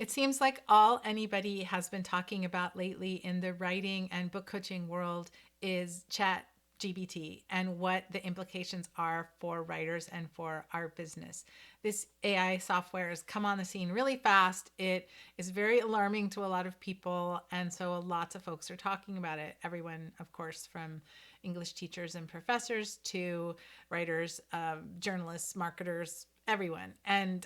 It seems like all anybody has been talking about lately in the writing and book coaching world is ChatGPT and what the implications are for writers and for our business. This AI software has come on the scene really fast. It is very alarming to a lot of people. And so lots of folks are talking about it. Everyone, of course, from English teachers and professors to writers, journalists, marketers, everyone. And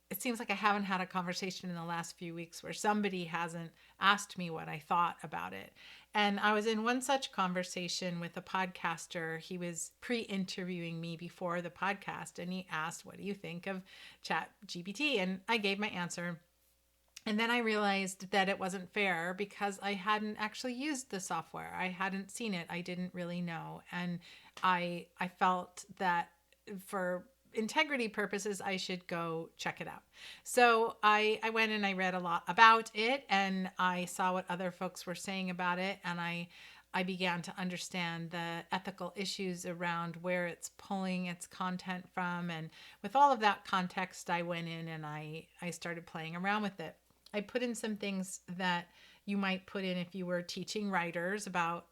it seems like I haven't had a conversation in the last few weeks where somebody hasn't asked me what I thought about it. And I was in one such conversation with a podcaster. He was pre-interviewing me before the podcast and he asked, "What do you think of Chat GPT?" And I gave my answer. And then I realized that it wasn't fair because I hadn't actually used the software. I hadn't seen it. I didn't really know. And I felt that for integrity purposes, I should go check it out. So I went and I read a lot about it and I saw what other folks were saying about it. And I began to understand the ethical issues around where it's pulling its content from. And with all of that context, I went in and I started playing around with it. I put in some things that you might put in if you were teaching writers about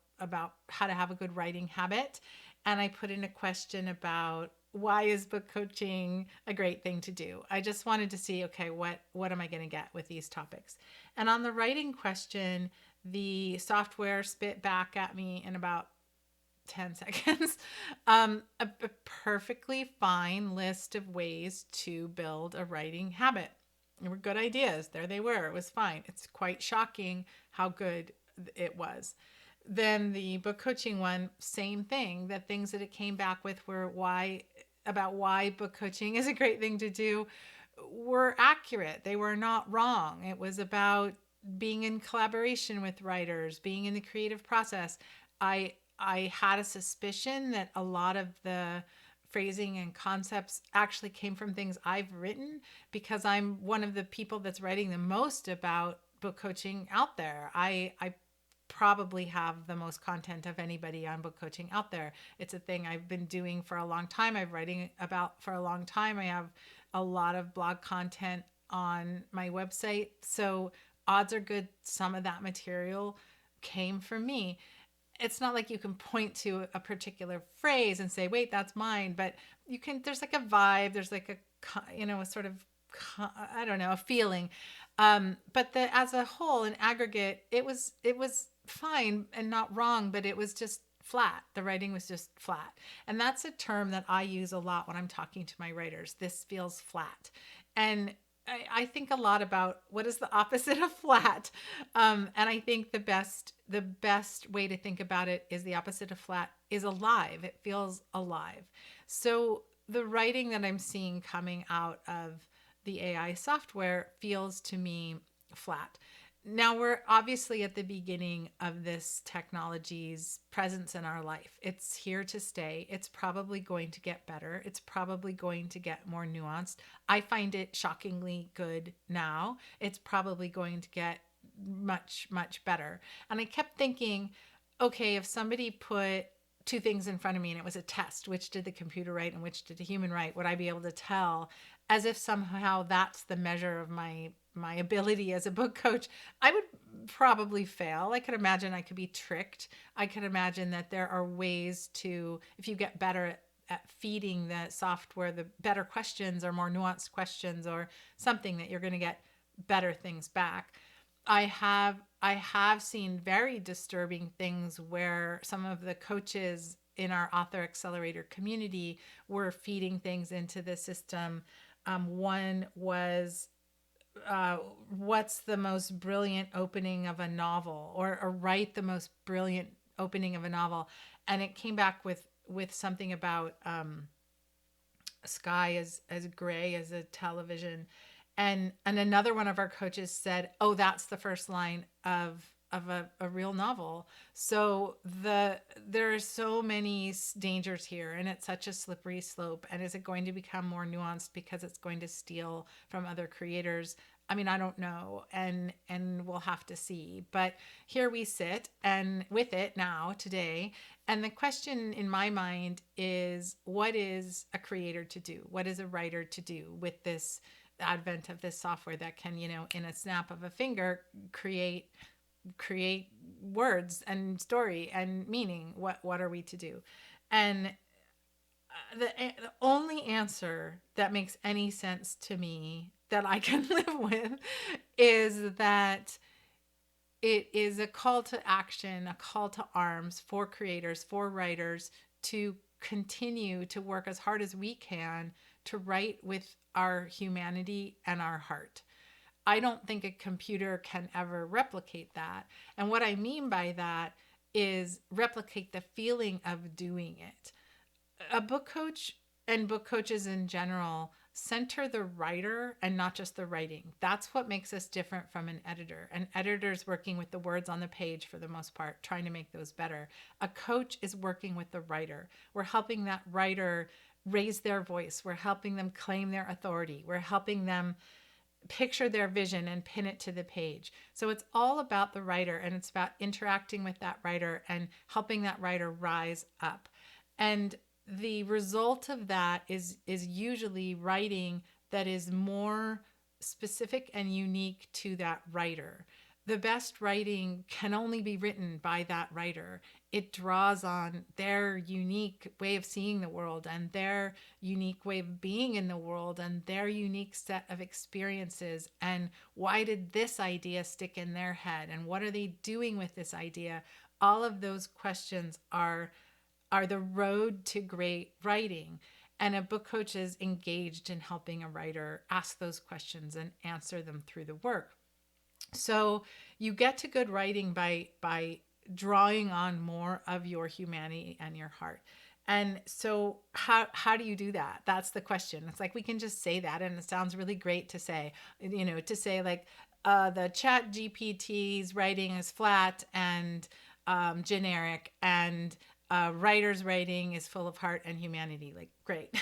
how to have a good writing habit. And I put in a question about why is book coaching a great thing to do? I just wanted to see, okay, what am I going to get with these topics? And on the writing question, the software spit back at me in about 10 seconds a perfectly fine list of ways to build a writing habit. They were good ideas. There they were. It was fine. It's quite shocking how good it was. Then the book coaching one, same thing. The things that it came back with were why book coaching is a great thing to do were accurate. They were not wrong. It was about being in collaboration with writers, being in the creative process. I had a suspicion that a lot of the phrasing and concepts actually came from things I've written because I'm one of the people that's writing the most about book coaching out there. I probably have the most content of anybody on book coaching out there. It's a thing I've been doing for a long time. I've writing about for a long time. I have a lot of blog content on my website. So odds are good some of that material came from me. It's not like you can point to a particular phrase and say, wait, that's mine. But you can, there's like a vibe, there's like a sort of, I don't know, a feeling. But as a whole, in aggregate, it was fine and not wrong, but it was just flat. The writing was just flat. And that's a term that I use a lot when I'm talking to my writers. This feels flat. And I think a lot about what is the opposite of flat. And I think the best way to think about it is the opposite of flat is alive. It feels alive. So the writing that I'm seeing coming out of the AI software feels to me flat. Now we're obviously at the beginning of this technology's presence in our life. It's here to stay. It's probably going to get better. It's probably going to get more nuanced. I find it shockingly good now. It's probably going to get much, much better. And I kept thinking, okay, if somebody put two things in front of me and it was a test, which did the computer write and which did the human write, would I be able to tell, as if somehow that's the measure of my ability as a book coach? I would probably fail. I could imagine I could be tricked. I could imagine that there are ways to, if you get better at feeding the software the better questions or more nuanced questions or something, that you're going to get better things back. I have seen very disturbing things where some of the coaches in our author accelerator community were feeding things into the system. One was, what's the most brilliant opening of a novel, or write the most brilliant opening of a novel, and it came back with something about sky as gray as a television. And another one of our coaches said, "Oh, that's the first line of a real novel." So there are so many dangers here, and it's such a slippery slope. And is it going to become more nuanced because it's going to steal from other creators? I mean, I don't know, and we'll have to see. But here we sit, and with it now today, and the question in my mind is, what is a creator to do? What is a writer to do with this advent of this software that can, in a snap of a finger, create words and story and meaning. What are we to do? And the only answer that makes any sense to me that I can live with is that it is a call to action, a call to arms for creators, for writers, to continue to work as hard as we can to write with our humanity and our heart. I don't think a computer can ever replicate that. And what I mean by that is replicate the feeling of doing it. A book coach and book coaches in general center the writer and not just the writing. That's what makes us different from an editor. An editor is working with the words on the page for the most part, trying to make those better. A coach is working with the writer. We're helping that writer raise their voice. We're helping them claim their authority. We're helping them picture their vision and pin it to the page. So it's all about the writer, and it's about interacting with that writer and helping that writer rise up. And the result of that is usually writing that is more specific and unique to that writer. The best writing can only be written by that writer. It draws on their unique way of seeing the world and their unique way of being in the world and their unique set of experiences. And why did this idea stick in their head? And what are they doing with this idea? All of those questions are the road to great writing. And a book coach is engaged in helping a writer ask those questions and answer them through the work. So you get to good writing by drawing on more of your humanity and your heart. And so how do you do that? That's the question. It's like we can just say that, and it sounds really great to say, to say like the ChatGPT's writing is flat and generic, and writer's writing is full of heart and humanity. Like, great.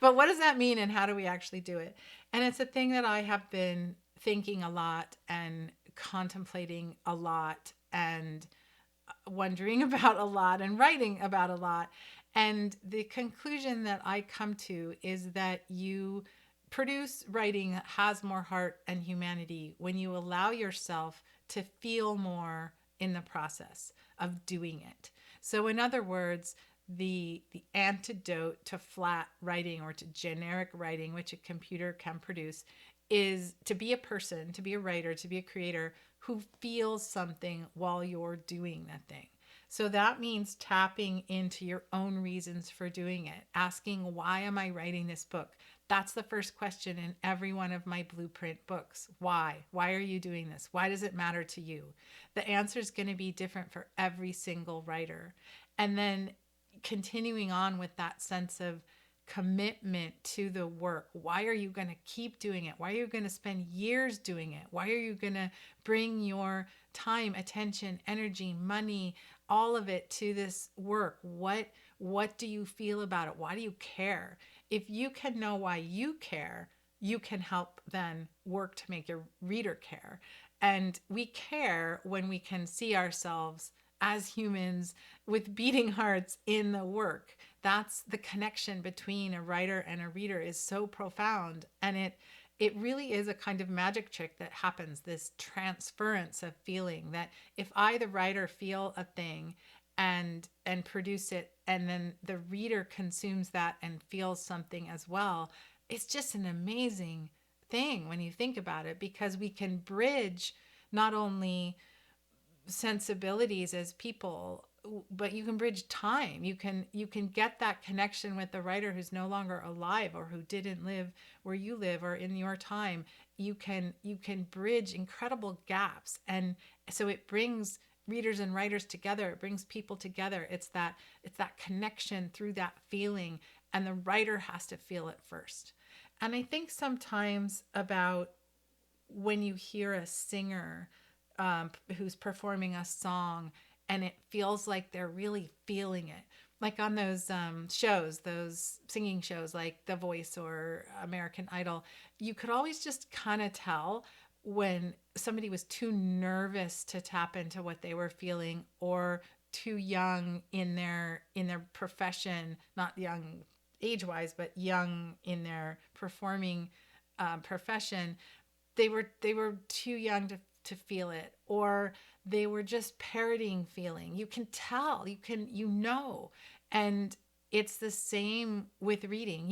But what does that mean, and how do we actually do it? And it's a thing that I have been thinking a lot and contemplating a lot and wondering about a lot and writing about a lot. And the conclusion that I come to is that you produce writing that has more heart and humanity when you allow yourself to feel more in the process of doing it. So in other words, the antidote to flat writing or to generic writing, which a computer can produce, is to be a person, to be a writer, to be a creator who feels something while you're doing that thing. So that means tapping into your own reasons for doing it, asking, why am I writing this book? That's the first question in every one of my blueprint books. Why? Why are you doing this? Why does it matter to you? The answer is going to be different for every single writer. And then continuing on with that sense of commitment to the work. Why are you going to keep doing it? Why are you going to spend years doing it? Why are you going to bring your time, attention, energy, money, all of it to this work? What do you feel about it? Why do you care? If you can know why you care, you can help then work to make your reader care. And we care when we can see ourselves as humans with beating hearts in the work. That's the connection between a writer and a reader is so profound. And it really is a kind of magic trick that happens, this transference of feeling, that if I, the writer, feel a thing and produce it, and then the reader consumes that and feels something as well, it's just an amazing thing when you think about it, because we can bridge not only sensibilities as people, but you can bridge time. You can get that connection with the writer who's no longer alive or who didn't live where you live or in your time. You can bridge incredible gaps, and so it brings readers and writers together. It brings people together. It's that connection through that feeling, and the writer has to feel it first. And I think sometimes about when you hear a singer who's performing a song and it feels like they're really feeling it. Like on those shows, those singing shows like The Voice or American Idol, you could always just kind of tell when somebody was too nervous to tap into what they were feeling, or too young in their profession, not young age-wise, but young in their performing profession, they were too young to feel it, or they were just parroting feeling. You can tell, and it's the same with reading.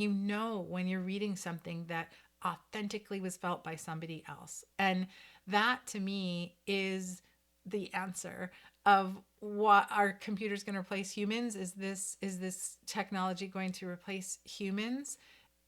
When you're reading something that authentically was felt by somebody else. And that to me is the answer of what our computer's going to replace humans. Is this technology going to replace humans?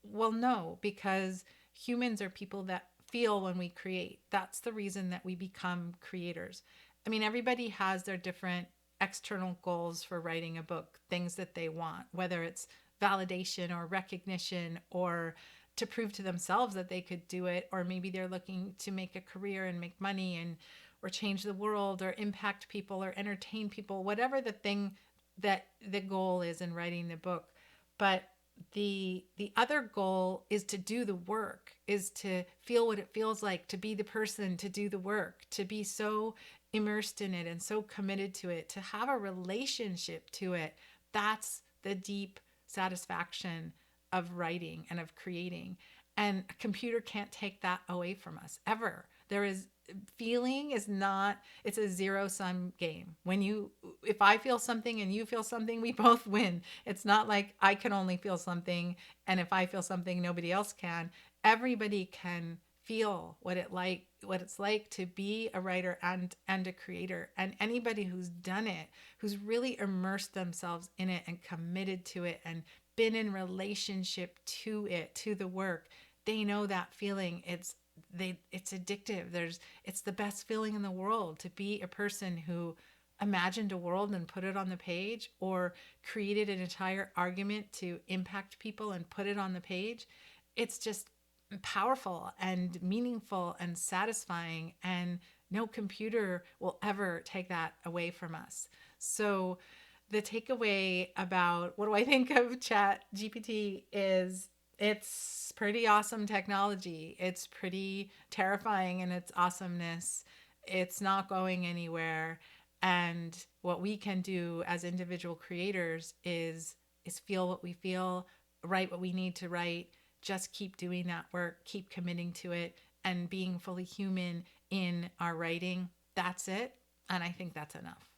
Well, no, because humans are people that feel when we create. That's the reason that we become creators. I mean, everybody has their different external goals for writing a book, things that they want, whether it's validation or recognition, or to prove to themselves that they could do it, or maybe they're looking to make a career and make money, and or change the world or impact people or entertain people, whatever the thing that the goal is in writing the book. But the other goal is to do the work, is to feel what it feels like to be the person, to do the work, to be so immersed in it and so committed to it, to have a relationship to it. That's the deep satisfaction of writing and of creating. And a computer can't take that away from us ever. There is feeling is not, it's a zero sum game. If I feel something and you feel something, we both win. It's not like I can only feel something, and if I feel something nobody else can. Everybody can feel what it's like to be a writer and a creator. And anybody who's done it, who's really immersed themselves in it and committed to it and been in relationship to it, to the work, they know that feeling. It's addictive. It's the best feeling in the world to be a person who imagined a world and put it on the page, or created an entire argument to impact people and put it on the page. It's just powerful and meaningful and satisfying, and no computer will ever take that away from us. So the takeaway about what do I think of Chat GPT is, it's pretty awesome technology. It's pretty terrifying in its awesomeness. It's not going anywhere. And what we can do as individual creators is feel what we feel, write what we need to write, just keep doing that work, keep committing to it, and being fully human in our writing. That's it. And I think that's enough.